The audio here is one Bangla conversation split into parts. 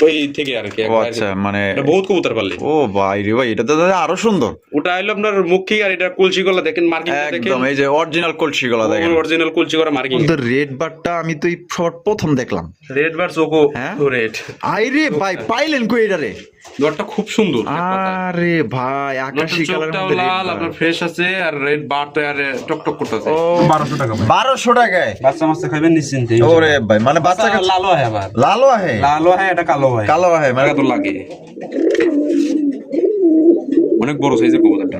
ওই থেকে আর কি। আচ্ছা, মানে বহুত কবুতর পারলে। ও ভাই রে ভাই, এটা তো আরো সুন্দর। ওটা হলো আপনার মুখী, আর এটা কলসি গলা দেখেন, মার্কিং দেখেন একদম এই যে অরিজিনাল কলসি গলা দেখেন, অরিজিনাল কলসি করা মার্কিং। রেড বারটা আমি তো এই প্রথম দেখলাম। রেড বার চোখো হ্যাঁ রেড। আইরে ভাই পাইলেন কই এটা রে? দরটা খুব সুন্দর। আরে ভাই আকাশী কালারের মধ্যে লাল আপনার ফ্রেশ আছে, আর রেড বার তো আর টকটক করতেছে। 1200 টাকা। 1200 টাকায় বাচ্চা মাছ খাবেন নিশ্চিন্তে। ওরে ভাই, মানে বাচ্চা লালো হয়, আবার লালো আহে, লালো হয়, এটা কালো হয়। কালো আহে, মানে তো লাগে অনেক বড় সাইজের কবুতরটা।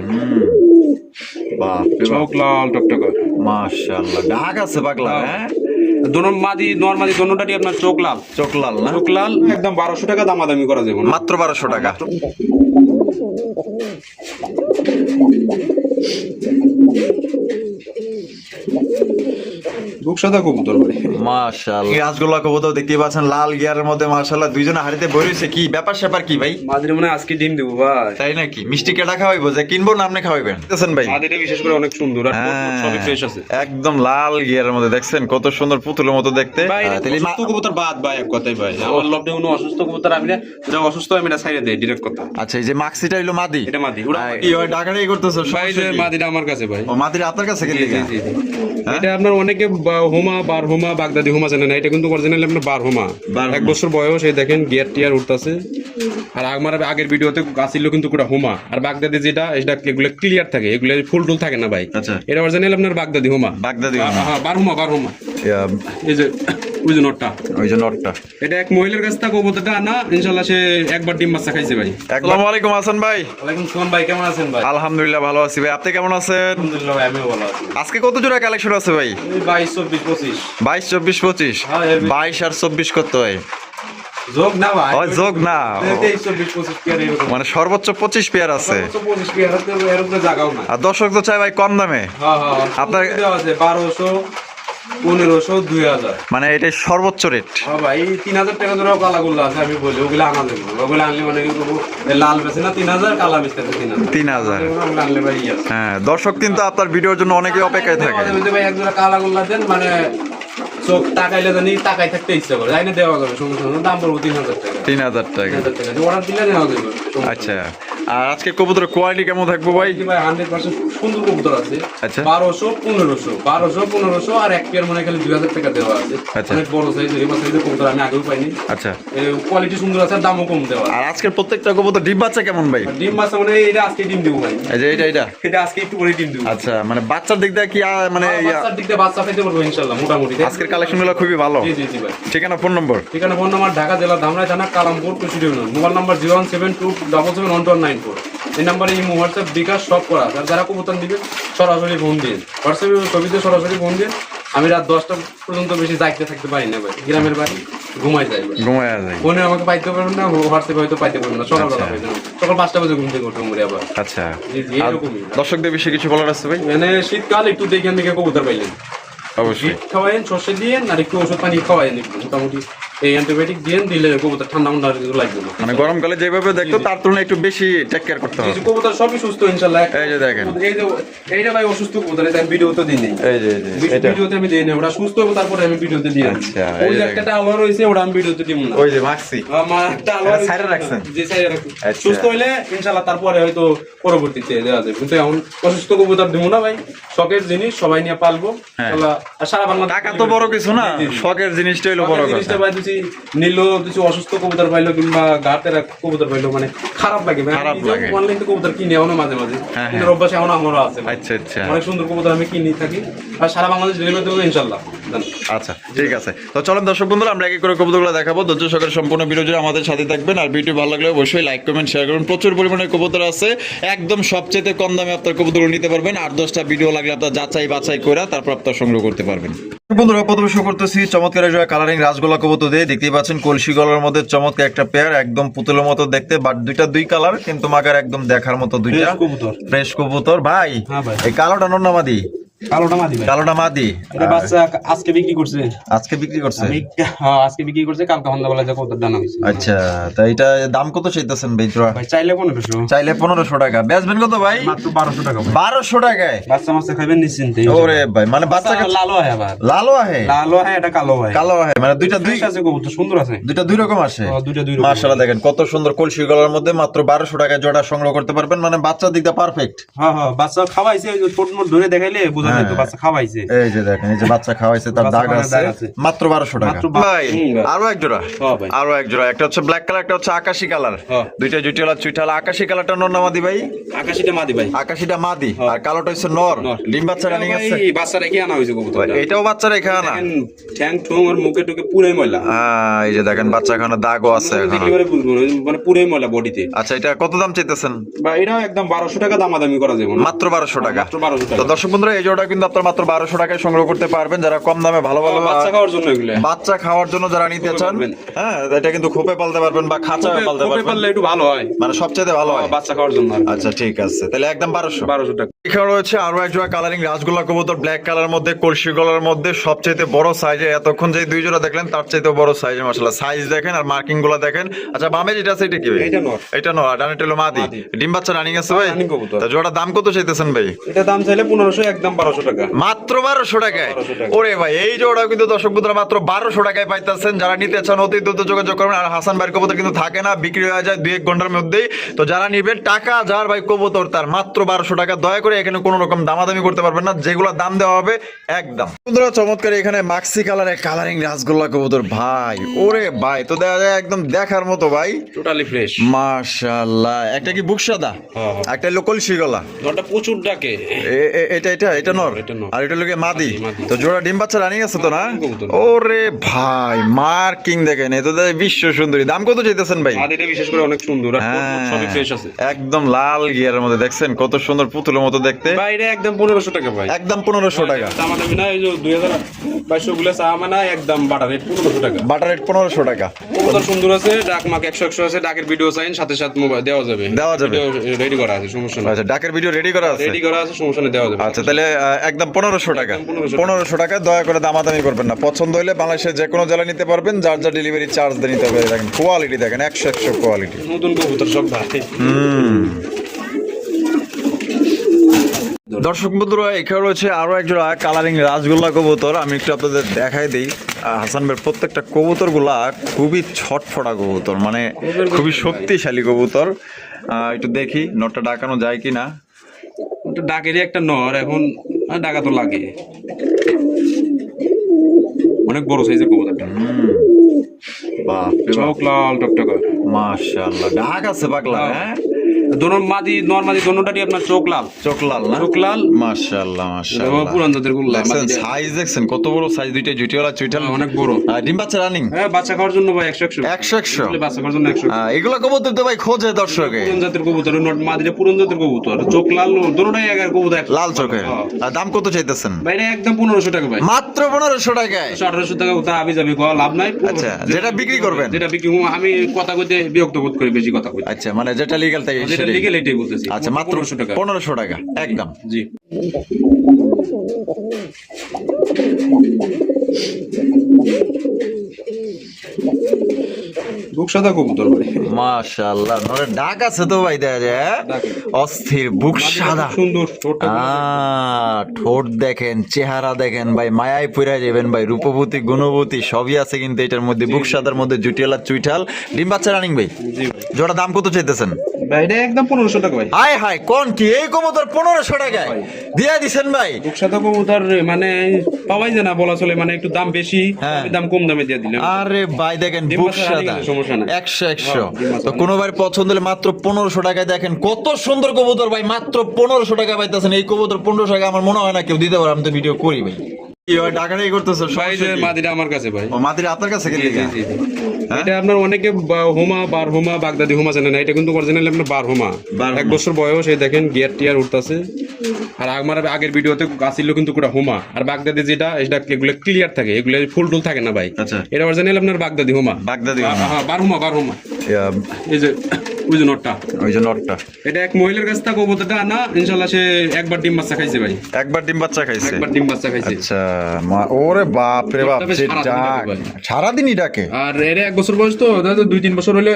বাহ, চোখ লাল টকটক, মাশাআল্লাহ। ডাক আছে পাগলা। হ্যাঁ দোনো মাদি নরমাদি দোনোটারই আপনার চোখ লাল। চোখ লাল না? চোখ লাল, একদম 1200 টাকা দামাদামি করা যাবে না। মাত্র 1200 টাকা। বুকসাদা কবুতর ভাই, মাশাআল্লাহ। গাছগুলা কবুতর দেখতে পাচ্ছেন লাল গিয়ারের মধ্যে, মাশাআল্লাহ। দুইজনে হাড়িতে বইছে, কি ব্যাপার স্যাপার কি ভাই? মাদির মনে আজকে ডিম দেবো ভাই। তাই নাকি? মিষ্টি কেটা খাওয়াইবো, যে কিনবো না আপনি খাওয়াইবেন? দেখছেন ভাই, মাদিটা বিশেষ করে অনেক সুন্দর, আর সবই ফ্রেশ আছে। একদম লাল গিয়ারের মধ্যে, দেখছেন কত সুন্দর পুতুলের মতো দেখতে। ভাই অসুস্থ কবুতর বাদ ভাই, এক কথাই ভাই। আমার লবডে কোনো অসুস্থ কবুতর আমি না, এটা অসুস্থ আমি না ছাইড়ে দেই ডিরেক্ট কথা। আচ্ছা, এই যে মাক্সিটা হইলো মাদি, এটা মাদি। ওরা কি হয় ডাকাটাই করতেছো? ভাই যে মাদিটা আমার কাছে ভাই। ও মাদিটা আপনার কাছে গেলে? এটা আপনার অনেকে হোমা বার হোমা বাগদাদি হোমা জানে না, এটা কিন্তু অরিজিনালি আপনার বার হোমা। 1 বছর বয়স, এই দেখেন গিয়ার টিয়ার উঠতেছে। আর আমার আগের ভিডিওতে আসছিল কিন্তু পুরো হোমা। আর বাগদাদি যেটা, এটা এগুলো ক্লিয়ার থাকে, এগুলো ফুল টুল থাকে না ভাই। আচ্ছা, এটা অরিজিনালি আপনার বাগদাদি হোমা। বাগদাদি হোমা, হ্যাঁ বার হোমা, বার হোমা। এই যে ওই যে নটটা, ওই যে নটটা, এটা এক মহিলার কাছ থেকে কবুতরটা আনা। ইনশাআল্লাহ সে একবার ডিম বাচ্চা খাইছে ভাই। আসসালামু আলাইকুম হাসান ভাই। ওয়ালাইকুম সালাম ভাই, কেমন আছেন ভাই? আলহামদুলিল্লাহ ভালো আছি ভাই, আপনি কেমন আছেন? আলহামদুলিল্লাহ ভাই, আমিও ভালো আছি। আজকে কত জোড়া কালেকশন আছে ভাই? 22 24 25। 22 24 25। 22 আর 24 কত হয়? যোগ না ভাই, ওই যোগ না, 23 24 25 পেয়ার এরকম। মানে সর্বোচ্চ 25 পেয়ার আছে। 25 পেয়ার আছে, এর উপরে জায়গাও না। আর দর্শক তো চাই ভাই কম দামে। হ্যাঁ হ্যাঁ, আপনার দেওয়া আছে 1200 1500 2000। মানে এটাই সর্বোচ্চ রেট। হ্যাঁ ভাই, 3000 টাকা ধরে কালাগুলো আছে, আমি বলি ওগুলো আনা দেবো। ওগুলো আনলে মানে কি করবো, লাল বেছে না 3000, কালা বেচতে 3000। ওগুলো আনলে ভাই আছে। হ্যাঁ, দর্শক কিন্তু আপনার ভিডিওর জন্য অনেকেই অপেক্ষায় থাকে। ভাই এক জোড়া কালাগুলো দেন, মানে চোখ তাকাইলে জানি তাকাই থাকতে ইচ্ছা করে, তাই না? দেওয়া যাবে, সমস্যা নেই। দাম পড়বো 3000 টাকা। 3000 টাকা। 3000 টাকা অর্ডার দিলে নেওয়া যাবে। আচ্ছা, আর আজকে কবুতরের কোয়ালিটি কেমন থাকবো ভাই? ভাই 100% সুন্দর কবুতর আছে। আচ্ছা, 1200 1500 আর এক পেয়ার মনে খালি 2000 টাকা দেওয়া আছে। আচ্ছা, অনেক বড় সাইজ, এই সাইজের কবুতর আমি আগেও পাইনি। আচ্ছা, কোয়ালিটি সুন্দর আছে, দামও কম দেওয়া। আর আজকের প্রত্যেকটা কবুতর ডিম বাচ্চা কেমন ভাই? ডিম বাচ্চা মানে এটা আজকে ডিম দেবো ভাই। এই যে এটা এটা আজকে একটু করে ডিম দেবো। আচ্ছা, মানে বাচ্চার দিক দিয়ে কি মানে বাচ্চার দিক দিয়ে বাচ্চা খাইতে পারবো ইনশাআল্লাহ মোটামুটি। আজকের কালেকশনগুলো খুবই ভালো। জি জি জি ভাই। ঠিকানা ফোন নম্বর? ঠিকানা ফোন নাম্বার ঢাকা জেলা ধামরাই থানা কালামপুর কুশিডি ইউনিয়ন। Mobile number 01727712194। এই নাম্বারে ইমো হোয়াটসঅ্যাপ বিকাশ সব করা। আর যারা কবুতর দিবে সরাসরি ফোন দিন, হোয়াটসঅ্যাপে ছবিতে সরাসরি ফোন দিন। আমি রাত 10টা পর্যন্ত বেশি যাইতে থাকতে পারি না ভাই, গ্রামের বাড়ি, ঘুমাই যায়। ফোনে আমাকে পাইতে পারবেন না, হোয়াটসঅ্যাপে হয়তো পাইতে পারবেন না। সকালবেলা পাইতে না, সকাল 5টা বাজে ঘুম থেকে উঠে মরে আবার। আচ্ছা, জি জি, এরকমই। দর্শকদের বিষয়ে কিছু বলার আছে ভাই? মানে শীতকাল একটু দেখে দেখে কবুতর পাইলেন, অবশ্যই খাওয়াইন, সর্ষে দিয়ে আর একটু ওষুধ পানি খাওয়াইন, মোটামুটি এই অ্যান্টিবায়োটিক দিয়ে দিলে কবুতর ঠান্ডা মান্ডা লাগবে না। মানে গরমকালে যেভাবে দেখতো তার তুলনায় একটু বেশি টেক কেয়ার করতে হবে। কবুতর সবই সুস্থ ইনশাআল্লাহ। এই যে দেখেন, এইটা ভাই অসুস্থ কবুতর, এটা আমি ভিডিওতে দিই নাই। এই যে ভিডিওতে আমি দিই না, ওটা সুস্থ হবে তারপরে আমি ভিডিওতে দিই। আচ্ছা, ওই যে একটা টাওয়ার রয়েছে, ওটা আমি ভিডিওতে দিব না। ওই যে মাক্সি আমার টাওয়ার সাইডে রাখছেন? জি সাইডে রাখছি। আচ্ছা, সুস্থ হইলে ইনশাআল্লাহ তারপরে হয়তো পরবর্তীতে দেওয়া যাবে, কিন্তু এখন অসুস্থ কবুতর দিব না ভাই। শখের জিনিস, সবাই নিয়ে পালবো ইনশাআল্লাহ। আর সারা বাংলা টাকা তো বড় কিছু না, শখের জিনিসটাই হলো বড় কথা। ভাই নিল কিছু অসুস্থ কবুতর পাইলো কিংবা গাতের কবুতর পাইলো, মানে খারাপ লাগে। অনলাইন কবুতর কিনে এখনো মাঝে মাঝে, কিন্তু অভ্যাস এখন আমারও আছে। আচ্ছা আচ্ছা, অনেক সুন্দর কবুতর আমি কিনে থাকি, আর সারা বাংলাদেশ ডেলিভারি দেবো ইনশাআল্লাহ। আচ্ছা ঠিক আছে, তো চলেন দর্শক বন্ধুরা আমরা এক এক করে কবুতরগুলো দেখাবো। ধৈর্য সহকারে সম্পূর্ণ ভিডিও জুড়ে আমাদের সাথে থাকবেন। আর ভিডিও ভালো লাগলে অবশ্যই লাইক কমেন্ট শেয়ার করুন। প্রচুর পরিমাণে কবুতর আছে, একদম সবচেয়ে কম দামে আপনার কবুতরগুলো নিতে পারবেন। 8-10টা ভিডিও লাগলে আপনার যাচাই বাছাই করে তারপর আপনার সংগ্রহ করতে পারবেন। বন্ধুরা প্রথমে শুরু করতেছি চমৎকার কালারিং রাজগোলা কবুতর দিয়ে। দেখতেই পাচ্ছেন কলসি গলার মধ্যে চমৎকার একটা পেয়ার, একদম পুতুলের মতো দেখতে, বাট দুই কালার, কিন্তু মাগার একদম দেখার মতো দুইটা ফ্রেশ কবুতর। ভাই এই কালোটা নর না মাদি? কালোটা মাদি ভাই। কালোটা মাদি, এটা বাচ্চা আজকে বিক্রি করছে। আজকে বিক্রি করছে? আজকে বিক্রি করছে, কালকে সন্ধ্যাবেলা যে কত দাম হইছে। আচ্ছা, তা এটা দাম কত চাইতেছেন ভাই জোড়া? ভাই চাইলে 1500। চাইলে 1500 টাকা। বেচবেন কত ভাই? মাত্র 1200 টাকা ভাই। 1200 টাকায় বাচ্চা মাছ খাবেন নিশ্চিন্তে। ওরে ভাই, মানে বাচ্চা লালো হয়, আবার লালো আহে, লালো হয়, এটা কালো হয়। কালো আহে, মানে দুইটা দুই আছে, কবুতর সুন্দর আছে, দুইটা দুই রকম আসে। দুইটা দুই রকম। মাশাআল্লাহ, দেখেন কত সুন্দর কলসি গলার মধ্যে মাত্র 1200 টাকায় জোড়া সংগ্রহ করতে পারবেন, মানে বাচ্চার দিকটা পারফেক্ট। হ্যাঁ হ্যাঁ, বাচ্চা খাওয়াইছে, ওই যে ছোট মোট ধরে দেখাইলে বোঝা যায় তো বাচ্চা খাওয়াইছে। এই যে দেখেন, এই যে বাচ্চা খাওয়াইছে, তার দাগ আছে, মাত্র 1200 টাকা। ভাই আরো এক জোড়া, আরো এক জোড়া, একটা হচ্ছে ব্ল্যাক কালার, একটা হচ্ছে আকাশী কালার, দুইটা জুটিওয়ালা চুইঠাল। আকাশী কালারটা নর না মাদি ভাই? আকাশীটা মাদি ভাই। আকাশীটা মাদি, আর কালোটা হচ্ছে নর। ডিম বাচ্চা রানিং আছে? এই বাচ্চা রেখে আনা হইছে কবুতর। এটাও বাচ্চা রেখে আনা? ঠ্যাং ঠুং আর মুখে টুকে পুরাই ময়লা। এই যে দেখেন বাচ্চা খানা দাগও আছে এখনো, মানে পুরাই ময়লা বডিতে। আচ্ছা, এটা কত দাম চাইতেছেন? বা এটা একদম 1200 টাকা দামাদামি করা যাবে, মাত্র 1200 টাকা। মাত্র 1200 টাকা। তো দর্শক বন্ধুরা, এই জোড়া কিন্তু আপনারা মাত্র 1200 টাকায় সংগ্রহ করতে পারবেন, যারা কম দামে ভালো ভালো বাচ্চা খাওয়ার জন্য, এগুলো বাচ্চা খাওয়ার জন্য যারা নিতে চান। হ্যাঁ, এটা কিন্তু খোপে পালতে পারবেন বা খাঁচায় পালতে খোপে পারবেন, পাললে একটু ভালো হয়, মানে সবচেয়ে ভালো হয় বাচ্চা খাওয়ার জন্য। আচ্ছা ঠিক আছে, তাহলে একদম 1200 টাকা। এখানে রয়েছে আরো এক জোড়া কালারিং রাসগোল্লা কবুতর, ব্ল্যাক কালার মধ্যে, কলসি গলার মধ্যে, সবচেয়ে বড় সাইজে। এতক্ষণ যে দুই জোড়া দেখলেন তার চাইতে বড় সাইজের, মাশাআল্লাহ। সাইজ দেখেন আর মার্কিং গুলো দেখেন। আচ্ছা, বামে যেটা আছে এটা কি ভাই? এটা নর। এটা নর, ডানে টেলো মাদি। ডিম বাচ্চা রানিং আছে ভাই? রানিং কবুতর। তা জোড়া দাম কত চাইতেছেন ভাই? এটা দাম চাইলে 1500, একদম 1200 টাকা। মাত্র 1200 টাকায়? ওরে ভাই, এই জোড়া কিন্তু দর্শক বন্ধুরা মাত্র 1200 টাকায় পাইতেছেন। যারা নিতে চান অতি দ্রুত যোগাযোগ করবেন। আর হাসান ভাইয়ের কবুতর কিন্তু থাকে না, বিক্রি হয়ে যায় 2-1 ঘন্টার মধ্যেই। তো যারা নিবেন, টাকা যার ভাই কবুতর তার, মাত্র 1200 টাকা। দয়া করে এখানে কোনো রকম দামাদামি করতে পারবেন না, যেগুলো দাম দেওয়া হবে একদম। বন্ধুরা চমৎকার এখানে মাক্সি কালারে কালারিং রাসগোল্লা কবুতর ভাই, ওরে ভাই, তো দেখা যায় একদম দেখার মতো ভাই, টোটালি ফ্রেশ, মাশাআল্লাহ। একটা কি বুকসাদা, একটা লোকাল শিগলা, ওটা প্রচুর ডাকে। এটা এটা এটা নর, আর এটা লোকে মাদি। তো জোড়া ডিম বাচ্চা রানিং আছে তো না? ওরে ভাই, মার্কিং দেখেন, এ তো বিশ্ব সুন্দরী। দাম কত চাইতেছেন ভাই? মাদিটা বিশেষ করে অনেক সুন্দর, সবই ফ্রেশ আছে, একদম লাল গিয়ারের মধ্যে, দেখছেন কত সুন্দর পুতুলের মতো দেখতে। ভাই এটা একদম 1500 টাকা ভাই, একদম 1500 টাকা। দামাদামি না, এই যে 2200 গুলো চাওয়া না, একদম বাটার রেট 1500 টাকা। বাটার রেট 1500 টাকা। কত সুন্দর আছে, ডাক মাক 100 আছে, ডাকের ভিডিও চাইন সাথে সাথে মোবাইল দেওয়া যাবে, রেডি করা আছে, সমস্যা নেই। আচ্ছা, ডাকের ভিডিও রেডি করা আছে? রেডি করা আছে, সমস্যা নেই, দেওয়া যাবে। আচ্ছা, তাহলে একদম 1500 টাকা। 1500 টাকা, দয়া করে দামাদামি করবেন না। পছন্দ হলে বাংলাদেশের যে কোনো জেলা নিতে পারবেন, যার যা ডেলিভারি চার্জ দিয়ে নিতে হবে। দেখেন কোয়ালিটি, দেখেন 100 কোয়ালিটি, নতুন কবুতর সব ভাই। দর্শক বন্ধুরা, এখানে রয়েছে আরো এক জোড়া কালারিং রাসগোল্লা কবুতর। আমি একটু আপনাদের দেখাই দিই। হাসান ভাইয়ের প্রত্যেকটা কবুতর গুলা খুবই ছটফটা কবুতর, মানে খুবই শক্তিশালী কবুতর। একটু দেখি নটটা ডাকানো যায় কিনা। ওটা ডাকেরই একটা নর, এখন ডাকা তো লাগে, অনেক বড় সাইজের কবুতরটা। বাহ, চোখ লাল টকটকা, মাশাআল্লাহ। ডাক আছে পাগলা, হ্যাঁ। দোনো মাদি নর মাদি দোনোটারই আপনার চোখ লাল, চোখ লাল না? চোখ লাল, মাশাআল্লাহ মাশাআল্লাহ। পুরান জাতের গুল্লা, সাইজ দেখছেন কত বড় সাইজ, দুইটা জুটিওয়ালা চুইঠাল, অনেক বড়। ডিম বাচ্চা রানিং? হ্যাঁ, বাচ্চা খাওয়ার জন্য ভাই 100 বাচ্চা খাওয়ার জন্য 100। এগুলা কবুতর তো ভাই খোঁজে দর্শকে, পুরান জাতের কবুতর, নট মাদিটা পুরান জাতের কবুতর, চোখ লাল, দোনোটাই এগার কবুতর, লাল চোখে। আর দাম কত চাইতেছেন ভাই? একদম 1500 টাকা ভাই, মাত্র 1500 টাকায়। 1800 টাকা তা আমি যাবে কোয়া লাভ নাই। আচ্ছা, যেটা বিক্রি করবেন? যেটা বিক্রি আমি কথা কইতে বিরক্ত বোধ করি, বেশি কথা কইতে। আচ্ছা, মানে যেটা লিগ্যাল তাই, যেটা লিগ্যাল এটাই বলতেছি। আচ্ছা, মাত্র 1500 টাকা একদম। জি, বুকসাদা কবুতর ভাই, মাশাআল্লাহ। নরে ডাক আছে তো ভাই, দেখা যায় অস্থির বুকসাদা, সুন্দর ঠোঁট দেখেন, চেহারা দেখেন ভাই, মায়ায় পুরা যাবেন ভাই, রূপবতী গুণবতী সবই আছে কিন্তু এটার মধ্যে। বুকসাদার মধ্যে জুটিয়ালা চুইঠাল, ডিম বাচ্চা রানিং ভাই। জি ভাই, জোড়া দাম কত চাইতেছেন ভাই? এটা একদম 1500 টাকা ভাই। হাই হাই, কোন কি এই কবুতর 1500 টাকায় দিয়া দিছেন ভাই? বুকসাদা কবুতর মানে পাওয়াই যায় না বলা চলে, মানে একটু দাম বেশি, দাম কম দামে দিয়ে দিলাম। আরে ভাই দেখেন বুকসাদা, সমস্যা নাই, 100 তো কোনো ভাই পছন্দ হলে মাত্র 1500 টাকায় দেখেন কত সুন্দর কবুতর ভাই, মাত্র 1500 টাকা পাইতেছেন। এই কবুতর 1500 টাকা আমার মনে হয় না কেউ দিতে পারে। আমি তো ভিডিও করি ভাই, কি হয় টাকাটাই করতেছে ভাই। যে মাদিটা আমার কাছে ভাই, ও মাদিরা আপনার কাছে গেলে এটা আপনার অনেকে হোমা বার হোমা বাগদাদি হোমা জানেন না, এটা কিন্তু অরিজিনাল আপনার বার হোমা, 1 বছর বয়স। এই দেখেন গিয়ার টিয়ার উঠতেছে। আর আমার আগের ভিডিওতে গাছিল কিন্তু পুরো হোমা, আর বাগদাদি যেটা এটা এগুলো ক্লিয়ার থাকে, এগুলো ফুল টুল থাকে না ভাই। আচ্ছা, এটা অরিজিনাল আপনার বাগদাদি হোমা, বাগদাদি হ্যাঁ, বার হোমা, বার হোমা। এই যে ওই যে নটটা, ওই যে নটটা, এটা এক মহিলার কাছ থেকে কবুতরটা আনা, ইনশাআল্লাহ সে একবার ডিম বাচ্চা খাইছে ভাই, একবার ডিম বাচ্চা খাইছে, একবার ডিম বাচ্চা খাইছে। আচ্ছা ওরে বাপ রে বাপ, নটটা বেশ যে সারাদিন ডাক ডাকে ভাই। সারাদিনই ডাকে। আর এর 1 বছর বয়স তো, 2-3 বছর হলে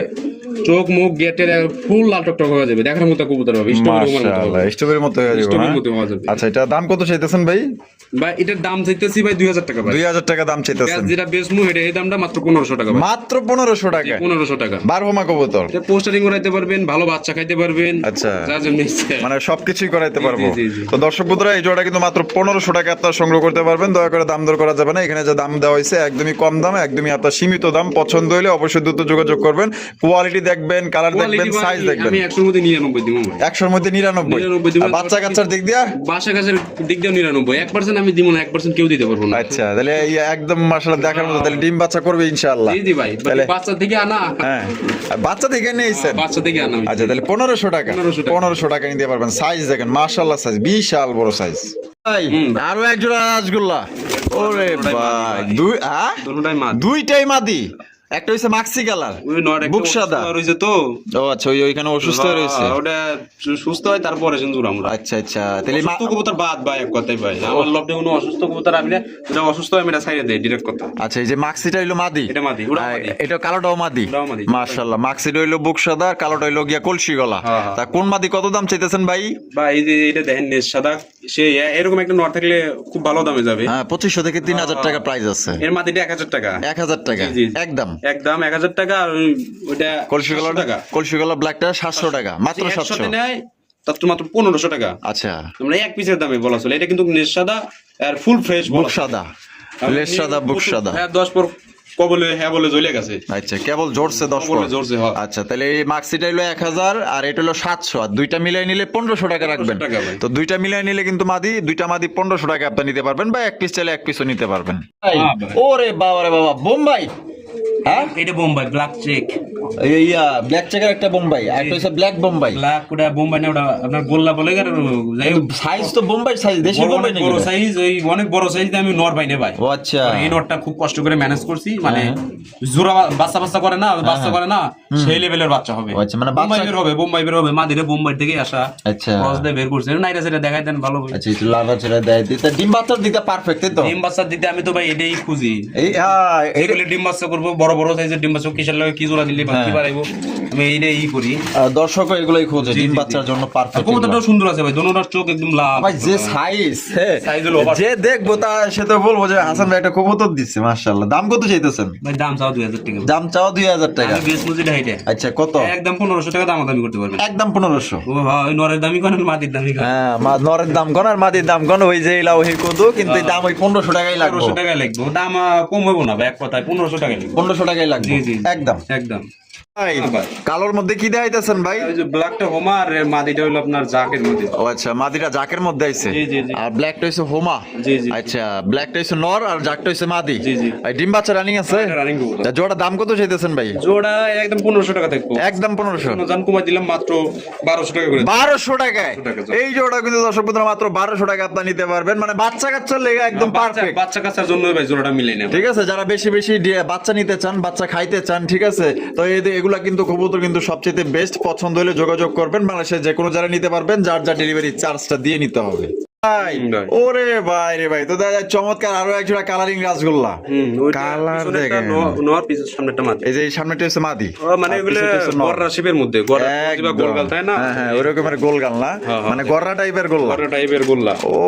চোখ মুখ গেটের ফুল লাল টকটক হয়ে যাবে, দেখার মতো কবুতর হবে, মাশাআল্লাহ, স্ট্রবেরির মতো হয়ে যাবে। স্ট্রবেরির মতো হয়ে যাবে। আচ্ছা, এটা দাম কত চাইতেছেন ভাই? ভাই এটার দাম চাইতেছি ভাই 2000 টাকা ভাই। 2000 টাকা দাম চাইতেছেন। যেটা বেসমু এটা এই দামটা মাত্র 1500 টাকা ভাই। মাত্র 1500 টাকা? 1500 টাকা। বারহমা কবুতর, এটা পোস্টারিং করাইতে পারবেন, ভালো বাচ্চা খাইতে পারবেন। আচ্ছা, যার জন্য ইচ্ছে। মানে সবকিছুই করাইতে পারবো। জি, জি, জি। তো দর্শক বন্ধুরা, এই জোড়া কিন্তু মাত্র 1500 টাকা আপনারা সংগ্রহ করতে পারবেন। দয়া করে দাম দর করা যাবে না, এখানে যে দাম দেওয়া হয়েছে একদমই কম দাম, একদমই আপনার সীমিত দাম। পছন্দ হলে অবশ্যই দ্রুত যোগাযোগ করবেন। কোয়ালিটি দেখবেন, কালার দেখবেন, সাইজ দেখবেন। আমি 100 এর মধ্যে 99 দিব ভাই। 100 এর মধ্যে 99। আর বাচ্চা কাচ্চার দিক দিয়া? বাসা কাছের দিক দিয়ে 99। 1% আমি দিব না, 1% কেউ দিতে পারবো না। আচ্ছা, তাহলে এই একদম মাশাআল্লাহ দেখার মতো, তাহলে ডিম বাচ্চা করবে ইনশাআল্লাহ। জি জি ভাই, তাহলে বাচ্চা থেকে আনা। হ্যাঁ, আর বাচ্চা থেকে নিয়েছেন? বাচ্চা থেকে আনা। আচ্ছা, তাহলে 1500 টাকা। 1500 টাকা নিতে পারবেন। সাইজ দেখেন মাশাআল্লাহ, সাইজ বিশাল বড় সাইজ। ভাই আরো এক জোড়া রাসগোল্লা। ওরে ভাই, দুটোটাই মাছ। দুইটাই মাদি। একটা হইছে মাক্সি কালার, ওই নর একটা বুক সাদা রইছে তো। ও আচ্ছা, ওইখানে অসুস্থ হয়ে রয়েছে। ওটা সুস্থ হয় তারপরে সিন্দুর আমরা। আচ্ছা আচ্ছা, তাহলে অসুস্থ কবুতর বাদ ভাই, এক কথাই ভাই। আমার লবডে কোনো অসুস্থ কবুতর আমি না, এটা অসুস্থ হয় আমি এটা ছাইড়ে দেই ডিরেক্ট কথা। আচ্ছা, এই যে মাক্সিটা হইলো মাদি, এটা মাদি, ওটা মাদি। এটা কালোটাও মাদি। ওটাও মাদি। মাশাআল্লাহ, মাক্সিটা হইলো বুক সাদা, কালোটা হইলো গিয়া কলসি গলা। হ্যাঁ, হ্যাঁ। তা কোন মাদি কত দাম চাইতেছেন ভাই? ভাই এই যে এটা দেখেন নেস সাদা, সে এরকম একটা নর থাকলে খুব ভালো দামে যাবে। হ্যাঁ, 2500 থেকে 3000 টাকা প্রাইস আছে। এর মাটিটা 1000 টাকা। 1000 টাকা জি, জি। একদম একদম 1000 টাকা। আর ওইটা কলসি গলা 700 টাকা। কলসি গলা ব্ল্যাকটা 700 টাকা, মাত্র 700। নেয় তার তো মাত্র 1500 টাকা। আচ্ছা, আমরা এক পিসের দামে বলা চলে। এটা কিন্তু নেস সাদা আর ফুল ফ্রেশ বুক সাদা, লেস সাদা, বুক সাদা। হ্যাঁ 10 পর কবলে হ্যাঁ বলে জ্বলে গেছে। আচ্ছা, কেবল জোরছে 10 কবলে জোরছে, হ্যাঁ। আচ্ছা, তাহলে এই মাক্সিটা হলো 1000 আর এটা হলো 700, আর দুইটা মিলাই নিলে 1500 টাকা রাখবেন। 1500 টাকা ভাই। তো দুইটা মিলাই নিলে কিন্তু দুইটা মাদি 1500 টাকা আপনি নিতে পারবেন, বা এক পিস চাইলে এক পিসও নিতে পারবেন। হ্যাঁ ভাই। ওরে বাবা রে বাবা, বোম্বাই। হ্যাঁ, এটা বোম্বাই ব্ল্যাক চেক। ইয়া ব্ল্যাক চেকার একটা বোম্বাই, আর একটা হচ্ছে ব্ল্যাক বোম্বাই। ব্ল্যাক ওটা বোম্বাই না, ওটা আপনার গোল্লা বলে গেল। সাইজ তো বোম্বাই সাইজ, দেশি বোম্বাই নাকি? বড় সাইজ, ওই অনেক বড় সাইজ দিয়ে আমি নর পাই না ভাই। ও আচ্ছা, এই নরটা খুব কষ্ট করে ম্যানেজ করছি, মানে জোড়া বাচ্চা করে না, বাচ্চা করে না, সেই লেভেলের বাচ্চা হবে। আচ্ছা, মানে বোম্বাই বের হবে, বোম্বাই বের হবে। মাদিরে বোম্বাই থেকে আসা। আচ্ছা, ক্রস দিয়ে বের করছে। নাইরা সেটা দেখাই দেন ভালো ভাই। আচ্ছা, একটু লাভা ছেড়ে দেয় দিতে, ডিম বাচ্চার দিতে পারফেক্ট, তাই তো? ডিম বাচ্চা দিতে আমি তো ভাই এটাই খুঁজি। এই এইগুলো ডিম বাচ্চা করবো, বড় বড় সাইজের ডিম বাচ্চা, কিসের লাগে কি জোড়া দিলে বা কি বাড়াইবো, আমি এইটাই করি। দর্শক এগুলাই খোঁজে ডিম বাচ্চার জন্য পারফেক্ট। কবুতরটাও সুন্দর আছে ভাই, দোনোটার চোখ একদম লাল ভাই, যে সাইজ, সাইজ হলো over। যে দেখবো তা সে তো বলবো যে হাসান ভাই একটা কবুতর দিচ্ছে মাশাআল্লাহ। দাম কত চাইতেছেন? ভাই দাম চাও 2000 টাকা। দাম চাও 2000 টাকা। আমি বেশ মুজিটা হাইটে আচ্ছা, কত? একদম 1500 টাকা দামাদামি করতে পারবেন। একদম 1500। ও ভাই, ওই নরের দামি কোন মাটির দামি কোন? হ্যাঁ, নরের দাম কোন আর মাদির দাম কোন, ওই যে লাউ হে কদু, কিন্তু এই দাম ওই 1500 টাকাই লাগবে। 1500 টাকা লাগবে। দাম কম হইব না ভাই, এক কথায় 1500 টাকা লাগবে। 1500 টাকাই লাগবে। জি, জি। একদম একদম। ভাই, ভাই। কালোর মধ্যে কি দেখাইতেছেন ভাই? ওই যে ব্ল্যাকটা হোমা আর মাটিটা হলো আপনার জাকের মধ্যে। ও আচ্ছা, মাদিরা জাকের মধ্যে আইছে। জি, জি, জি। আর ব্ল্যাকটা হইছে হোমা। জি, জি। আচ্ছা, ব্ল্যাকটা হইছে নর আর জাকটা হইছে মাদি। জি, জি। এই ডিম বাচ্চা রানিং আছে? এটা রানিং কবুতর। তা জোড়া দাম কত চাইতেছেন ভাই? জোড়া একদম 1500 টাকা থাকবো। একদম 1500। জান কমাই দিলাম মাত্র 1200 টাকা করে। 1200 টাকায় 1200 টাকা। এই জোড়া কিন্তু দর্শক বন্ধুরা মাত্র 1200 টাকা আপনি নিতে পারবেন, মানে বাচ্চা কাচ্চার লেগে একদম পারফেক্ট। বাচ্চা কাচ্চার জন্য ভাই জোড়াটা মিলাই না। ঠিক আছে, যারা বেশি বেশি বাচ্চা নিতে চান, বাচ্চা খাইতে চান, ঠিক আছে, তো এগুলা কিন্তু কবুতর কিন্তু সবচেয়ে বেস্ট। পছন্দ হলে যোগাযোগ করবেন, বাংলাদেশের যে কোনো জায়গায় নিতে পারবেন, যার যা ডেলিভারি চার্জটা দিয়ে নিতে হবে। ভাই, ওরে ভাই রে ভাই, তো দাদা চমৎকার আরো এক জোড়া কালারিং রাসগোল্লা। কালার দেখেন, নর পিছের সামনেটা মাদি। এই যে এই সামনেটা হচ্ছে মাদি, মানে এগুলো গররা শেপের মধ্যে, গররা গোলগাল তাই না? হ্যাঁ, ওরকমের গোলগাল না, মানে গররা টাইপের গোল্লা। গররা টাইপের গোল্লা। ও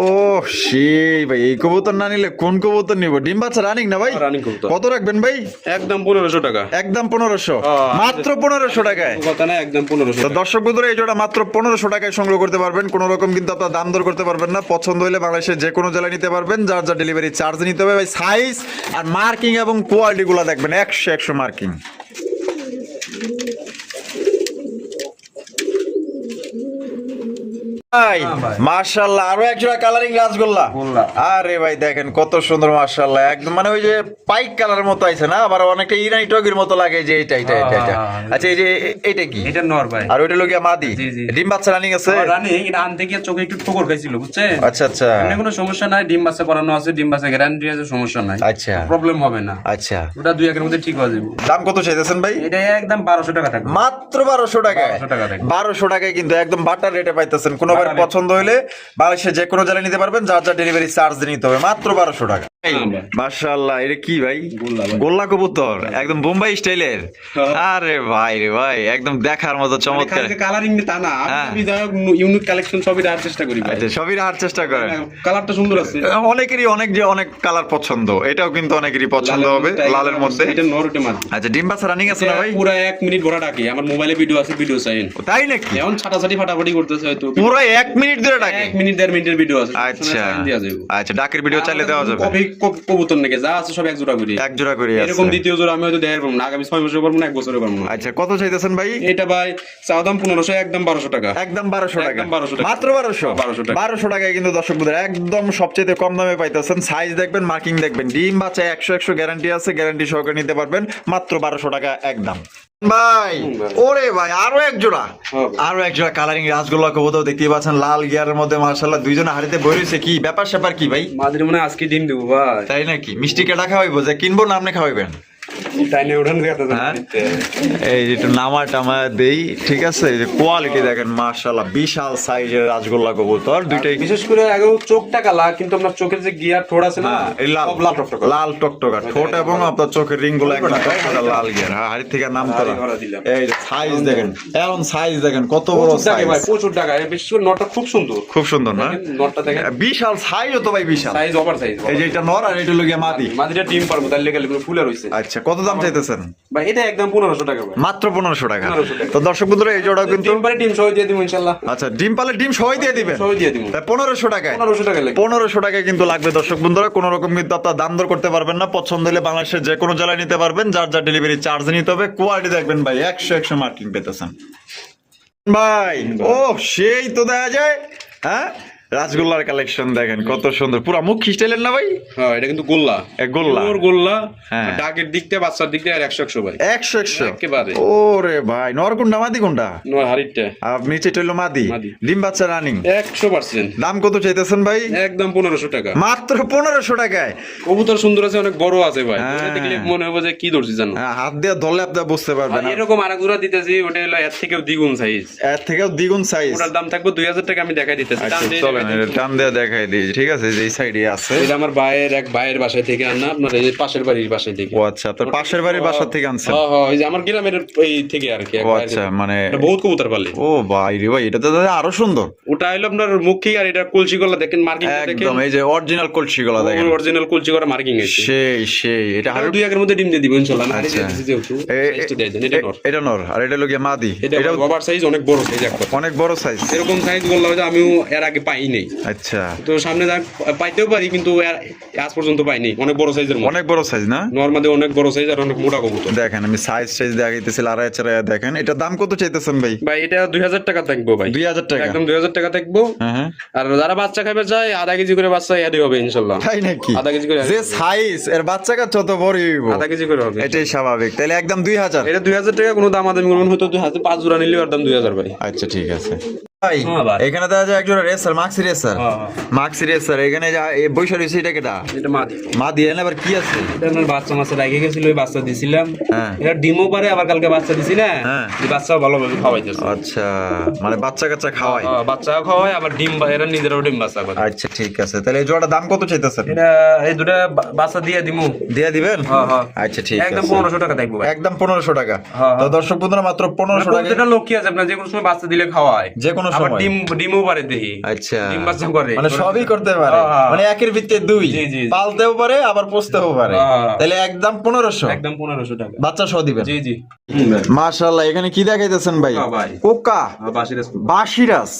সেই ভাই, এই কবুতর না নিলে কোন কবুতর নিব? ডিম বাচ্চা রানিং না ভাই? রানিং কবুতর। কত রাখবেন ভাই? একদম 1500 টাকা। একদম 1500, মাত্র 1500 টাকায়। কথা না, একদম 1500 তো টাকা। দর্শক বন্ধুরা, এই জোড়া মাত্র 1500 টাকায় সংগ্রহ করতে পারবেন। কোনো রকম কিন্তু আপনার দাম দর করতে পারবেন না। পছন্দ হলে বাংলাদেশের যে কোনো জেলায় নিতে পারবেন, যার যা ডেলিভারি চার্জ নিতে হবে। ভাই সাইজ আর মার্কিং এবং কোয়ালিটি গুলা দেখবেন, 100 মার্কিং। ভাই মাশাআল্লাহ, আরো এক জোড়া কালারিং রাসগোল্লা। আরে ভাই দেখেন কত সুন্দর মাশাআল্লাহ, একদম মানে ওই যে পাইক কালারের মতো আইছে না, আবার অনেকটা ইরানি টগির মতো লাগে যে এটা। আচ্ছা এই যে এটা কি? এটা নর ভাই। আর ওইটা লগিয়া মাদি। জি, জি। ডিম বাচ্চা রানিং আছে? রানিং, এটা আনতে গিয়ে চোখে একটু ঠোকর খাইছিল বুঝছেন। আচ্ছা আচ্ছা এমনি কোনো সমস্যা নাই, ডিম বাচ্চা করানো আছে, ডিম বাচ্চা গ্যারান্টি আছে, সমস্যা নাই, আচ্ছা প্রবলেম হবে না। আচ্ছা, ওটা 2 একের মধ্যে ঠিক হয়ে যাবে। দাম কত চাইতেছেন ভাই? এটা একদম 1200 টাকা থাকবে। মাত্র 1200 টাকায়। 1200 টাকা থাকবে। 1200 টাকায় কিন্তু একদম বাটার রেটে পাইতেছেন। কোনো বার বাটার রেট। পছন্দ হইলে বাংলাদেশে যে কোনো জায়গায় নিতে পারবেন, যার যা ডেলিভারি চার্জ নিতে হবে, মাত্র 1200 টাকা। মাশাআল্লাহ, এটা কি ভাই? গোল্লা কবুতর, একদম বোম্বাই স্টাইলের। আরে ভাই রে ভাই, একদম দেখার মতো চমৎকার। কালারিং তা না, হ্যাঁ। আমি ইউনিক কালেকশন সবই রাখার চেষ্টা করি ভাই। আচ্ছা, সবই রাখার চেষ্টা করেন। কালারটা সুন্দর আছে। অনেকেরই অনেক কালার পছন্দ, এটাও কিন্তু অনেকেরই পছন্দ হবে লালের মধ্যে। এটা নর, ওটা মাদি। আচ্ছা, ডিম বাচ্চা রানিং আছে না ভাই? পুরো 1 মিনিট ভরা ডাকে, আমার মোবাইলে ভিডিও আছে, ভিডিও চাইেন। তাই নাকি? এখন ছাটাছাটি ফাটাফাটি করতেছে হয়তো। পুরো 1 মিনিট ধরে ডাকে? 1 মিনিট 1.5 মিনিটের ভিডিও আছে। আচ্ছা দেয়া যাবে। আচ্ছা, ডাকের ভিডিও চাইলে দেওয়া যাবে। কবুতর নাকি যা আছে সব এক জোড়া করি। এক জোড়া করে আছে। এরকম দ্বিতীয় জোড়া আমি হয়তো দেয়ার পারবো না, আগামী 6 বছর পারবো না, 1 বছরে পারবো না। আচ্ছা, কত চাইতেছেন ভাই? এটা ভাই চাওয়া দাম 1500, একদম 1200 টাকা। একদম 1200 টাকা। একদম 1200 টাকা। মাত্র 1200 টাকা। 1200 টাকায় কিন্তু দর্শক বন্ধুরা একদম সবচেয়ে কম দামে পাইতেছেন। সাইজ দেখবেন, মার্কিং দেখবেন, ডিম বাচ্চা 100 গ্যারান্টি আছে, গ্যারান্টি সহকারে নিতে পারবেন মাত্র 1200 টাকা একদম। ভাই ওরে ভাই, আরো এক জোড়া কালারিং রাসগোল্লা কবুতর দেখতেই পাচ্ছেন, লাল গিয়ারের মধ্যে মাশাআল্লাহ, দুইজনে হাড়িতে বইছে। কি ব্যাপার স্যাপার কি ভাই? মাদের মনে হয় আজকে ডিম দেবো ভাই। তাই নাকি? মিষ্টি কেটা খাওয়াইবো যে কিনবো না আপনি খাওয়াইবেন? টাইনে উঠান কথা হ্যাঁ? এই যে একটু নামা টামা দেই, ঠিক আছে? এই যে কোয়ালিটি দেখেন মাশাআল্লাহ, বিশাল সাইজের রাসগোল্লা কবুতর দুইটাই। বিশেষ করে আগেও চোখটা কালা, কিন্তু আপনার চোখের যে গিয়ার ঠোঁট আছে না, এই লাল সব লাল টকটকা। লাল টকটকা ঠোঁট এবং আপনার চোখের রিং গুলো একদম টকটকা লাল গিয়ার। হ্যাঁ, হাড়ি থেকে নাম করা। এই সাইজ দেখেন, এখন সাইজ দেখেন কত বড় সাইজ ভাই, প্রচুর টাকা। বিশেষ করে নটটা খুব সুন্দর, খুব সুন্দর না? নটটা দেখেন, বিশাল সাইজও তো ভাই, বিশাল সাইজ, ওভার সাইজ। এই যে এটা নর আর এটা লগিয়া মাদি। মাদিটা ডিম পারবো, তার লেগে ফুলে রইছে। আচ্ছা, কত দাম চাইতেছেন ভাই? এটা একদম 1500 টাকা ভাই। মাত্র 1500 টাকা। 1500 টাকা। তো দর্শক বন্ধুরা, এই জোড়াও কিন্তু ডিম পারে ডিম সহ দিয়ে দিব ইনশাআল্লাহ। আচ্ছা, ডিম পালে ডিম সহই দিয়ে দিবেন? সহ দিয়ে দিব। তাই 1500 টাকায়? 1500 টাকা লাগে। 1500 টাকায় কিন্তু লাগবে দর্শক বন্ধুরা। কোনো রকম কিন্তু আপনার দাম দর করতে পারবেন না। পছন্দ হলে বাংলাদেশের যে কোনো জেলায় নিতে পারবেন, যার যার ডেলিভারি চার্জ নিতে হবে। কোয়ালিটি দেখবেন ভাই, 100 মার্কিং পেতেছেন ভাই। ও সেই তো দেখা যায়। হ্যাঁ, রাসগোল্লার কালেকশন দেখেন কত সুন্দর, পুরো মুখ খিস্টাইলেন না ভাই? হ্যাঁ, এটা কিন্তু গোল্লা। গোল্লা, ওর গোল্লা। হ্যাঁ। ডাকের দিক থেকে বাচ্চার দিক থেকে 100 ভাই। 100 একেবারে। ওরে ভাই, নর কোনটা মাদি কোনটা? নোয়ার হাড়িটা। আর নিচে হইলো মাদি। মাদি। ডিম বাচ্চা রানিং। 100%। দাম কত চাইতেছেন ভাই? একদম 1500 টাকা। মাত্র 1500 টাকায়। কবুতর সুন্দর আছে, অনেক বড় আছে ভাই। হ্যাঁ। ওটা দেখলে মনে হবে যে কি ধরছি জানো। হাত দিয়ে ধরলে আপনি বুঝতে পারবেন। আর এরকম আরেক জোড়া দিতেছি, ওটা হলো এর থেকেও দ্বিগুণ সাইজ। এর থেকেও দ্বিগুণ সাইজ। ওটার দাম থাকবে 2000 টাকা, আমি দেখাই দিতেছি। আচ্ছা, চলেন এটা টান দিয়ে দেখাই দিই, ঠিক আছে? যে এই সাইডে আছে। এটা আমার ভাইয়ের বাসায় থেকে আনা, আপনার এই যে পাশের বাড়ির বাসায় থেকে। ও আচ্ছা, আপনার পাশের বাড়ির বাসা থেকে আনছেন? হ্যাঁ হ্যাঁ, এই যে আমার গ্রামের এই থেকে আর কি। ও আচ্ছা, মানে এটা বহুত কবুতর পালে। ও ভাই রে ভাই, এটা তো দাদা আরো সুন্দর। ওটা হলো আপনার মুখী, আর এটা কলসি গলা দেখেন, মার্কিং দেখেন একদম এই যে অরিজিনাল কলসি গলা দেখেন, অরিজিনাল কলসি করা মার্কিং আছে। সেই এটা আর 2 একের মধ্যে ডিম দিয়ে দিব ইনশাআল্লাহ। না আচ্ছা। যেহেতু সাইজটা দেয় দেন, এটা নর। এটা নর, আর এটা লগিয়া মাদি। এটা ওভার সাইজ, অনেক বড় সাইজ, এক কথা অনেক বড় সাইজ। এরকম সাইজ গোল্লা হয়তো আমিও এর আগে পাই নাই। আচ্ছা, তো সামনে পাইতেও পারি, কিন্তু আজ পর্যন্ত পাইনি। অনেক বড় সাইজের, অনেক বড় সাইজ না? নরমালি অনেক বড় সাইজ আর অনেক মোটা কবুতর। দেখেন আমি সাইজ দেখাইতেছি, আড়াই চাড়াই দেখেন। এটা দাম কত চাইতেছেন ভাই? ভাই এটা 2000 টাকা থাকবো ভাই। 2000 টাকা? একদম 2000 টাকা থাকবো। হ্যাঁ। আর যারা বাচ্চা খাবে চায়, আধা কেজি করে বাচ্চা এডি হবে ইনশাআল্লাহ। তাই নাকি? আধা কেজি করে যে সাইজ এর বাচ্চা কাচ্চা তো বড়ই হইব। আধা কেজি করে হবে, এটাই স্বাভাবিক। তাহলে একদম 2000। এটা 2000 টাকা। কোনো দাম আদামি করবেন হয়তো 2000, 5 জোড়া নিলে ওর দাম 2000 ভাই। আচ্ছা, ঠিক আছে ভাই। হ্যাঁ ভাই। এখানে দেখা যায় একজন রেসার, মাক্সি রেসার। হ্যাঁ। মাক্সি রেসার এখানে বৈশা রয়েছে, এটা কেটা? এটা মাদি। মা দিয়ে আবার কি আছে? এটা আমার বাচ্চা মাছে রেখে গেছিল, ওই বাচ্চা দিছিলাম। হ্যাঁ। এটা ডিমও পারে, আবার কালকে বাচ্চা দিছি না, হ্যাঁ। এই বাচ্চাও ভালোভাবে খাওয়াইতেছে। আচ্ছা, মানে বাচ্চা কাচ্চা খাওয়াই? বাচ্চাও খাওয়ায়, আবার ডিম এরা নিজেরাও ডিম বাচ্চা করে। আচ্ছা, ঠিক আছে। তাহলে এই জোড়াটার দাম কত চাইতেছেন? এটা এই দুটা বাচ্চা দিয়ে দিমু। দিয়ে দিবেন? হ্যাঁ হ্যাঁ। আচ্ছা, ঠিক আছে। একদম 1500 টাকা থাকবো ভাই। একদম 1500 টাকা। হ্যাঁ, তো দর্শক বন্ধুরা, মাত্র 1500 টাকা। প্রত্যেকটা লোক কি আছে আপনার, যে কোনো সময় বাচ্চা দিলে খাওয়ায়, যে কোনো আবার সময় ডিমও পারে দেখি। আচ্ছা, ডিম বাচ্চা করে, মানে সবই করতে পারে। হ্যাঁ। মানে একের ভিত্তিতে দুই, জি, জি। পালতেও পারে আবার পোষতেও পারে। হ্যাঁ। তাহলে একদম 1500। একদম 1500 টাকা। বাচ্চা সহ দিবেন? জি জি। মাশাআল্লাহ, এখানে কি দেখাইতেছেন ভাই? হ্যাঁ ভাই। কোকা বাসিরাস। বাসিরাস,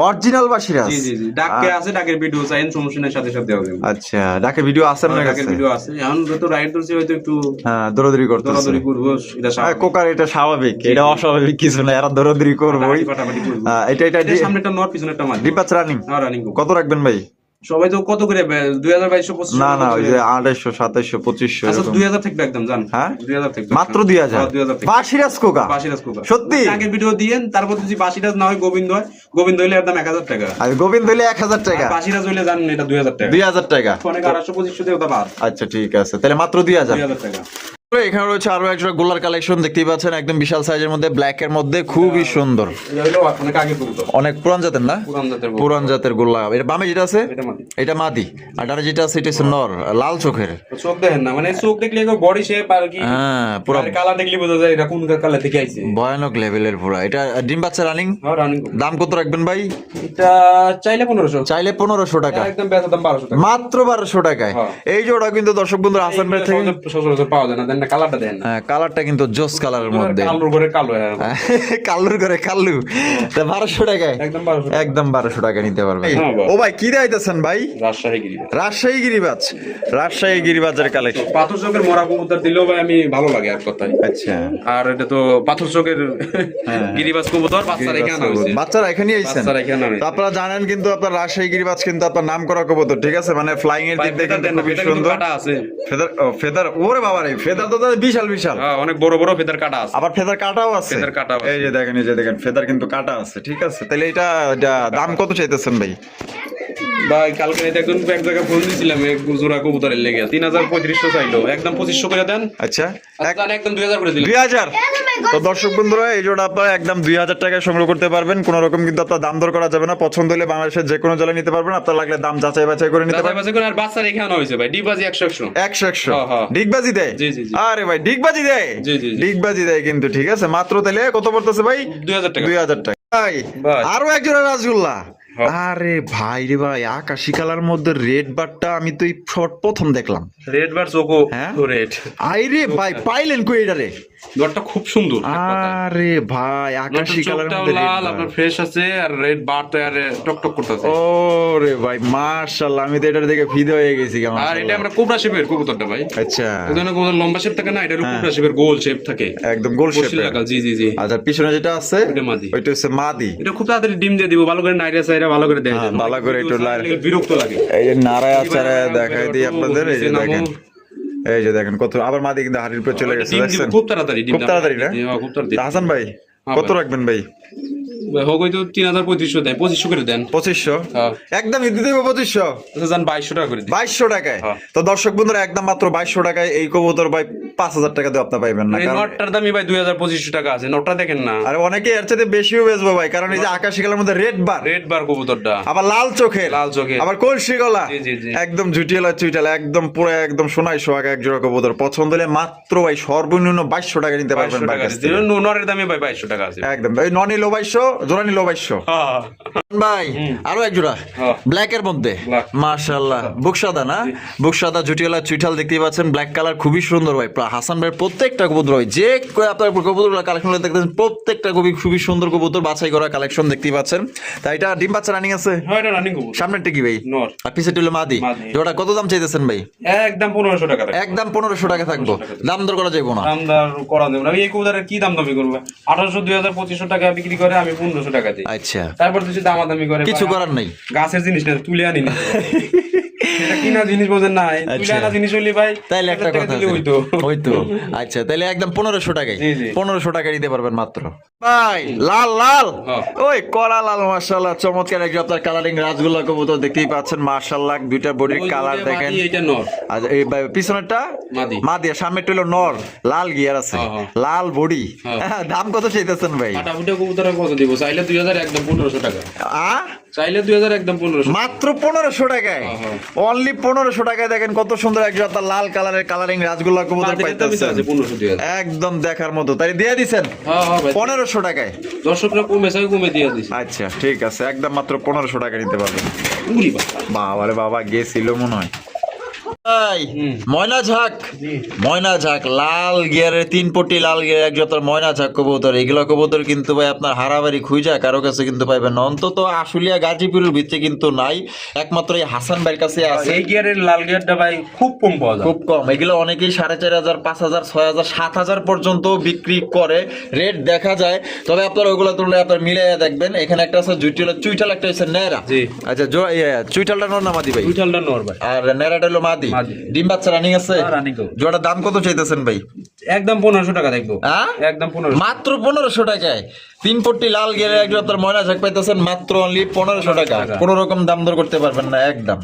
অরিজিনাল বাসিরাস। জি জি জি। ডাকে আছে, ডাকের ভিডিও চাইন, সমস্যার সাথে সাথে দেওয়া যাবে। আচ্ছা, ডাকের ভিডিও আছে আপনার কাছে? ডাকের ভিডিও আছে। এখন যত রাইড করছে হয়তো একটু হ্যাঁ, দৌড়াদৌড়ি করতেছে। দৌড়াদৌড়ি করবো, এটা স্বাভাবিক। কোকার এটা স্বাভাবিক, এটা অস্বাভাবিক কিছু না, এরা দৌড়াদৌড়ি করবোই। ফাটাফাটি করবো। এটা এটার সামনে একটা নর পিছনে একটা মাদি। ডিম বাচ্চা রানিং হ্যাঁ রানিং। কত রাখবেন ভাই? সবাই তো কত করে 2200 2500? না না, ওই যে 2800 2700 2500 আচ্ছা এরকম। 2000 থাকবে একদম জান। হ্যাঁ 2000 থাকবে মাত্র 2000। 2000 থাকবে। বাসিরাজ কোকা, বাসিরাজ কোকা সত্যি? আগের ভিডিও দিয়েন, তারপর যদি বাসিরাজ না হয় গোবিন্দ হয়, গোবিন্দ হইলে এর দাম 1000 টাকা, আর গোবিন্দ হইলে 1000 টাকা, আর বাসিরাজ হইলে জানেন এটা 2000 টাকা। 2000 টাকা। অনেক 800 2500 দিয়ে ওটা বাদ। আচ্ছা ঠিক আছে, তাহলে মাত্র 2000 টাকা। এখানে রয়েছে আরো একটা গোলার কালেকশন দেখতেই পাচ্ছেন, একদম বিশাল সাইজের মধ্যে, ব্ল্যাক এর মধ্যে, খুবই সুন্দর। এটা হলো অনেক আগে কবুতর, অনেক পুরান জাতের না? পুরান জাতের কবুতর। পুরান জাতের গোল্লা। এটা বামে যেটা আছে এটা মাদি। এটা মাদি, আর ডানে যেটা আছে এটা হচ্ছে নর, লাল চোখের। চোখ দেখেন না, মানে চোখ দেখলে বডি শেপ আর কি, হ্যাঁ পুরো কালার দেখলে বোঝা যায় এটা কোন কালার থেকে আইছে। ভয়ানক লেভেলের পুরা। এটা ডিম বাচ্চা রানিং। হ্যাঁ রানিং। দাম কত রাখবেন ভাই? এটা চাইলে 1500, চাইলে 1500 টাকা, একদম বেচা দাম 1200 টাকা, মাত্র 1200 টাকায়। হ্যাঁ। এই জোড়া কিন্তু দর্শক বন্ধুরা হাসান ভাই থেকে সচরাচর পাওয়া যায় না, দেন না কালারটা দেন না, হ্যাঁ, কালারটা কিন্তু জোস কালারের মধ্যে, কালোর করে কালো হয়ে গেল। কাল্লুর করে কাল্লু। তা 1200 টাকায় একদম 1200 টাকা। একদম 1200 টাকা নিতে পারবেন। হ্যাঁ, বাহ। ও ভাই কি দিতেছেন ভাই? রাজশাহী গিরি, রাজশাহী গিরিবাজ, রাজশাহী গিরিবাজের কালেকশন। পাথর চোখের মরা কবুতর দিলেও ভাই আমি ভালো লাগে এক কথায়। আচ্ছা, আর এটা তো পাথর চোখের গিরিবাজ কবুতর, বাচ্চা রেখে আনা হয়েছে, বাচ্চারা এখানে আইছেন। বাচ্চা রেখে আনা হয়েছে। তো আপনারা জানেন কিন্তু আপনার রাজশাহী গিরিবাজ কিন্তু আপনার নাম করা কবুতর, ঠিক আছে? মানে ফ্লাইং এর দিক দিয়ে কিন্তু খুবই সুন্দর। কাটা আছে, ফেদার, ও ফেদার, ওরে বাবা রে, ফেদার তো তাহলে বিশাল বিশাল। হ্যাঁ অনেক বড় বড় ফেদার কাটা আছে, আবার ফেদার কাটাও আছে। ফেদার কাটাও আছে। এই যে দেখেন, এই যে দেখেন ফেদার কিন্তু কাটা আছে, ঠিক আছে? তাহলে এটা দাম কত চাইতেছেন ভাই? ভাই কালকে রাতে একজন এক জায়গায় ফোন দিছিলাম এক জোড়া কবুতরের লেগে 3500 চাইলো, একদম 2500 করে দেন। আচ্ছা একদম 2000 করে দিলাম। 2000। তো দর্শক বন্ধুরা এই জোড়া আপনারা একদম 2000 টাকায় সংগ্রহ করতে পারবেন, কোনো রকম কিন্তু আপনার দাম দর করা যাবে না। পছন্দ হলে বাংলাদেশের যে কোনো জেলায় নিতে পারবেন, আপনার লাগলে দাম যাচাই বাছাই করে নিতে পারবেন। বাচ্চা করে আর বাচ্চা রেখে আনা হয়েছে ভাই, ডিবাজি 100 100 হ্যাঁ, হ্যাঁ। ডিগবাজি দেয়? জি, জি, জি। আরে ভাই ডিগবাজি দেয়? জি, জি, জি। ডিগবাজি দেয় কিন্তু, ঠিক আছে? মাত্র তাহলে কত পড়তেছে ভাই? 2000 টাকা। 2000 টাকা। ভাই ভাই। আরো এক জোড়া রাসগোল্লা। হ্যাঁ। আরে ভাই রে ভাই, আকাশি কালার মধ্যে রেড বারটা আমি তো এই প্রথম দেখলাম। রেড বার চোখো হ্যাঁ? রেড, আইরে ভাই পাইলেন কই এটারে? দরটা খুব সুন্দর। আরে ভাই আকাশি কালার চোখটাও মধ্যে red লাল, bar। আপনার ফ্রেশ আছে, আর রেড বার তো আর টকটক করতেছে। ও রে ভাই মাশাআল্লাহ, আমি তো এটার দেখে ফিদে হয়ে গেছি কেমন। আর এটা আমরা কোবরা শেপের কবুতরটা ভাই। আচ্ছা এই ধরনের কবুতর লম্বা শেপ থাকে না, এটা হলো কোবরা শেপের গোল শেপ থাকে, একদম গোল বসিল শেপের। রাখা। জি জি জি। আচ্ছা পিছনে যেটা আছে ওইটা মাদি। ওইটা হচ্ছে মাদি। এটা খুব তাড়াতাড়ি ডিম দিয়ে দিব, ভালো করে নাইরা সাইরা ভালো করে দেয়, হ্যাঁ, ভালো করে একটু বিরক্ত লাগে। এই যে নারায় আচারে দেখাই দিই আপনাদের, এই যে দেখেন, এই যে দেখেন কত, আবার মাদি কিন্তু হাড়ির উপর চলে গেছে, ডিম দিব দেখছেন? খুব তাড়াতাড়ি, ডিম খুব তাড়াতাড়ি না? হ্যাঁ, খুব তাড়াতাড়ি। তা হাসান ভাই কত ভাই। রাখবেন ভাই? হোক হয়তো 3500 দেয়, 2500 করে দেন। 2500 হ্যাঁ। একদম দিতে দেবো 2500। আচ্ছা যান 2200 টাকা করে দিন। 2200 টাকায়। হ্যাঁ। তো দর্শক বন্ধুরা একদম মাত্র 2200 টাকায় এই কবুতর ভাই 5000 টাকা দিয়ে আপনি পাইবেন না, এই কারণ নটটার দামই ভাই 2500 টাকা আছে, নটটা দেখেন না, আর অনেকে এর চাইতে বেশিও বেচবো ভাই, কারণ এই যে আকাশি কালার মধ্যে রেড বার, রেড বার কবুতরটা, আবার লাল চোখের, লাল চোখের। আবার কলসি গলা, জি, জি, জি। একদম ঝুটিয়ালা চুইটালা, একদম পুরো একদম সোনাই সোহাগা এক জোড়া কবুতর। পছন্দ হলে মাত্র ভাই সর্বনিম্ন 2200 টাকা নিতে পারবেন 2200 ভাই টাকা কাছ আছে। থেকে। নরের দামই ভাই 2200 টাকা আছে। একদম এই ননি লো 2200, জোড়ানি লো 2200 হ্যাঁ। ভাই। আরো এক জোড়া হ্যাঁ। ব্ল্যাক এর মধ্যে, Black। মাশাআল্লাহ, বুক সাদা না? বুক সাদা জুটিয়ালা চুইঠাল দেখতেই পাচ্ছেন, ব্ল্যাক কালার খুবই সুন্দর ভাই। হাসান ভাইয়ের প্রত্যেকটা কবুতর ভাই, যে আপনার কবুতরগুলো কালেকশন দেখতেছেন প্রত্যেকটা খুবই সুন্দর কবুতর, বাছাই করা কালেকশন দেখতেই পাচ্ছেন। তাই এটা ডিম বাচ্চা রানিং আছে? হ্যাঁ এটা রানিং কবুতর। সামনেরটা কি ভাই? নর। আর পিছেরটা হলো মাদি। মাদি। ওটা কত দাম চাইতেছেন ভাই? একদম 1500 টাকা রাখি। একদম 1500 টাকা থাকবো, দাম দর করা যাবে না। দাম দর করা দেব না, আমি এই কবুতরের কি দাম দামি করব? 1800 2000 2500 টাকা বিক্রি করে, আমি 1500 টাকা দিই। আচ্ছা তারপর যদি দামাদামি করে কিছু করার নাই। গাছের জিনিস না, তুলে আনি না। এটা কিনা জিনিস বোঝেন না, তুলে আনা জিনিস হইলে ভাই তাইলে একটা কথা আছে। হইতো। হইতো। আচ্ছা তাহলে একদম 1500 টাকায়, জি, জি। 1500 টাকা নিতে পারবেন মাত্র। ভাই লাল লাল, হ্যাঁ। ওই কড়া লাল, মাশাআল্লাহ চমৎকার একজন আপনার কালারিং রাজগোল্লা কবুতর দেখতেই পাচ্ছেন, মাশাআল্লাহ দুইটা বডির ওই কালার দুইটা দেখেন। মাদি, এইটা নর। আচ্ছা এই পিছনেরটা মাদি। মাদি, আর সামনেরটা হলো নর, লাল গিয়ার আছে, হ্যাঁ, হ্যাঁ। লাল বডি। হ্যাঁ। দাম কত চাইতেছেন ভাই? ফাটাফুটি কবুতরের কত দিব? চাইলে 2000, একদম 1500 টাকা। চাইলে 2000, একদম 1500। মাত্র 1500 টাকায়, হ্যাঁ। অনলি 1500 টাকায় দেখেন কত সুন্দর একজন আপনার লাল কালারের কালারিং রাজগোল্লা কবুতর মাদির দামই তো পাইতেছেন, আছে 1500 টাকা। একদম দেখার মতো। তাই দিয়ে দিছেন হ্যাঁ হ্যাঁ ভাই, 1500 টাকায়। দর্শকরা কমে দিয়ে দিছি। আচ্ছা ঠিক আছে, একদম মাত্র 1500 টাকা নিতে পারবেন। উরি বাবা। বাবারে বাবা, গেছিল মনে হয়। ভাই ময়না ঝাক, ময়না ঝাক লাল গিয়ারের 3 পটি লাল গিয়ারের এক জাতের ময়না ঝাক কবুতর। এগুলো কবুতর কিন্তু ভাই আপনার হারাবাড়ি খুঁজা কারো কাছে কিন্তু পাইবেন না, অন্তত আশুলিয়া গাজীপুরের ভিতরে কিন্তু নাই, একমাত্র এই হাসান ভাইয়ের কাছে আছে। এই গিয়ারের লাল গিয়ারটা ভাই খুব কম পাওয়া যায়, খুব কম। এগুলো অনেকেই 4,500, 5,000, 6,000, 7,000 পর্যন্ত বিক্রি করে, রেট দেখা যায়। তবে আপনার ওইগুলো তুললে আপনার মিলাইয়া দেখবেন। এখানে একটা আছে চুইটাল, একটা হচ্ছে নেরা। জি। আচ্ছা চুইটালটা নর না মাদি ভাই? উইটালটা নর ভাই, আর নেরাটা হলো মাদি। মাদি। ডিম বাচ্চা রানিং আছে? রানিং। জোড়ার দাম কত চাইতেছেন ভাই? একদম 1500 টাকা দেখবো। হ্যাঁ একদম 1500, মাত্র 1500 টাকায় 3 পট্টি লাল গিয়ারের এক জাতের ময়না ঝাক পাইতেছেন মাত্র অনলি 1500 টাকা। কোনো রকম দাম দর করতে পারবেন না একদম।